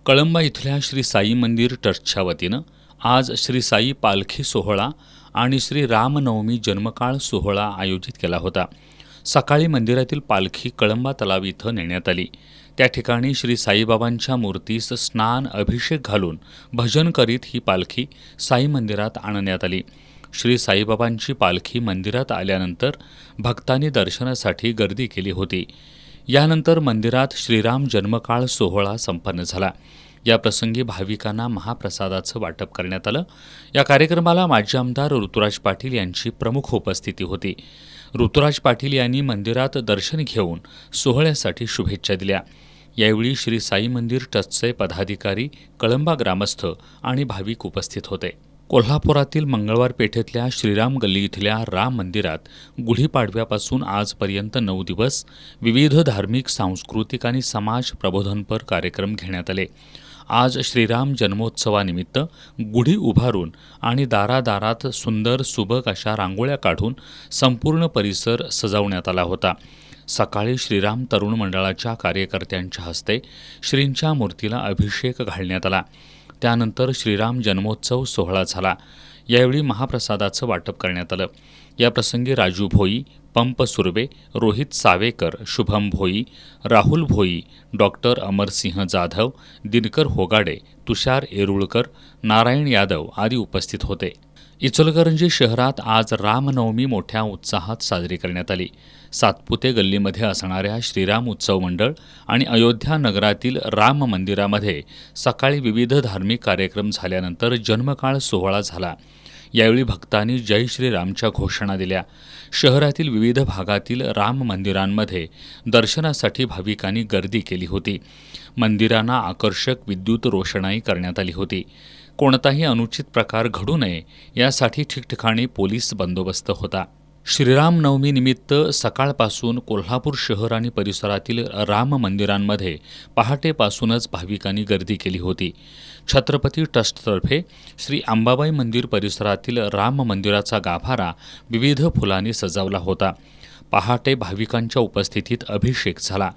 कळंबा इथल्या श्री साई मंदिर ट्रस्टच्या वतीनं आज श्री साई पालखी सोहळा आणि श्री रामनवमी जन्मकाळ सोहळा आयोजित केला होता. सकाळी मंदिरातील पालखी कळंबा तलाव इथं नेण्यात आली. त्या ठिकाणी श्री साईबाबांच्या मूर्तीस स्नान अभिषेक घालून भजन करीत ही पालखी साई मंदिरात आणण्यात आली. श्री साईबाबांची पालखी मंदिरात आल्यानंतर भक्तांनी दर्शनासाठी गर्दी केली होती. यानंतर मंदिरात श्रीराम जन्मकाळ सोहळा संपन्न झाला. या प्रसंगी भाविकांना महाप्रसादाचं वाटप करण्यात आलं. या कार्यक्रमाला माजी आमदार ऋतुराज पाटील यांची प्रमुख उपस्थिती होती. ऋतुराज पाटील यांनी मंदिरात दर्शन घेऊन सोहळ्यासाठी शुभेच्छा दिल्या. यावेळी श्री साई मंदिर ट्रस्टचे पदाधिकारी, कळंबा ग्रामस्थ आणि भाविक उपस्थित होते. कोल्हापुरातील मंगळवार पेठेतल्या श्रीराम गल्ली इथल्या राम मंदिरात गुढीपाडव्यापासून आजपर्यंत 9 दिवस विविध धार्मिक, सांस्कृतिक आणि समाज प्रबोधनपर कार्यक्रम घेण्यात आले. आज श्रीराम जन्मोत्सवानिमित्त गुढी उभारून आणि दारादारात सुंदर सुबक अशा रांगोळ्या काढून संपूर्ण परिसर सजवण्यात आला होता. सकाळी श्रीराम तरुण मंडळाच्या कार्यकर्त्यांच्या हस्ते श्रींच्या मूर्तीला अभिषेक घालण्यात आला. त्यानंतर श्रीराम जन्मोत्सव सोहळा झाला. यावेळी महाप्रसादाचं वाटप करण्यात आलं. याप्रसंगी राजू भोई, पंप सुर्वे, रोहित सावेकर, शुभम भोई, राहुल भोई, डॉक्टर अमरसिंह जाधव, दिनकर होगाडे, तुषार येरुळकर, नारायण यादव आदी उपस्थित होते. इचलकरंजी शहरात आज रामनवमी मोठ्या उत्साहात साजरी करण्यात आली. सातपुते गल्लीमध्ये असणाऱ्या श्रीराम उत्सव मंडळ आणि अयोध्या नगरातील राम मंदिरामध्ये सकाळी विविध धार्मिक कार्यक्रम झाल्यानंतर जन्मकाळ सोहळा झाला. यावेळी भक्तांनी जय श्रीरामच्या घोषणा दिल्या. शहरातील विविध भागातील राम मंदिरांमध्ये दर्शनासाठी भाविकांनी गर्दी केली होती. मंदिरांना आकर्षक विद्युत रोषणाई करण्यात आली होती. कोणताही अनुचित प्रकार घडू नये यासाठी ठिकठिकाणी पोलीस बंदोबस्त होता. श्रीरामनवमीनिमित्त सकाळपासून कोल्हापूर शहर आणि परिसरातील राम मंदिरांमध्ये पहाटेपासूनच भाविकांनी गर्दी केली होती. छत्रपती ट्रस्टतर्फे श्री अंबाबाई मंदिर परिसरातील राम मंदिराचा गाभारा विविध फुलांनी सजवला होता. पहाटे भाविकांच्या उपस्थितीत अभिषेक झाला.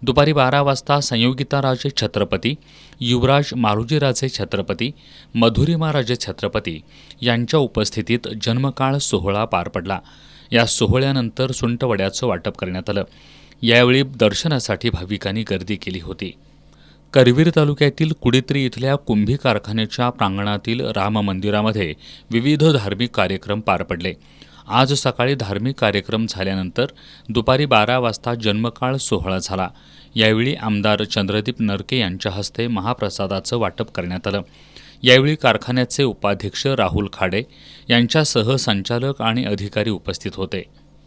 दुपारी 12 वाजता संयोगिताराजे छत्रपती, युवराज मारुजीराजे छत्रपती, मधुरिमाराजे छत्रपती यांच्या उपस्थितीत जन्मकाळ सोहळा पार पडला. या सोहळ्यानंतर सुंटवड्याचं वाटप करण्यात आलं. यावेळी दर्शनासाठी भाविकांनी गर्दी केली होती. करवीर तालुक्यातील कुडित्री इथल्या कुंभी कारखान्याच्या प्रांगणातील राम मंदिरामध्ये विविध धार्मिक कार्यक्रम पार पडले. आज सकाळी धार्मिक कार्यक्रम झाल्यानंतर दुपारी 12 वाजता जन्मकाळ सोहळा झाला. यावेळी आमदार चंद्रदीप नरके यांच्या हस्ते महाप्रसादाचं वाटप करण्यात आलं. यावेळी कारखान्याचे उपाध्यक्ष राहुल खाडे यांच्यासह संचालक आणि अधिकारी उपस्थित होते.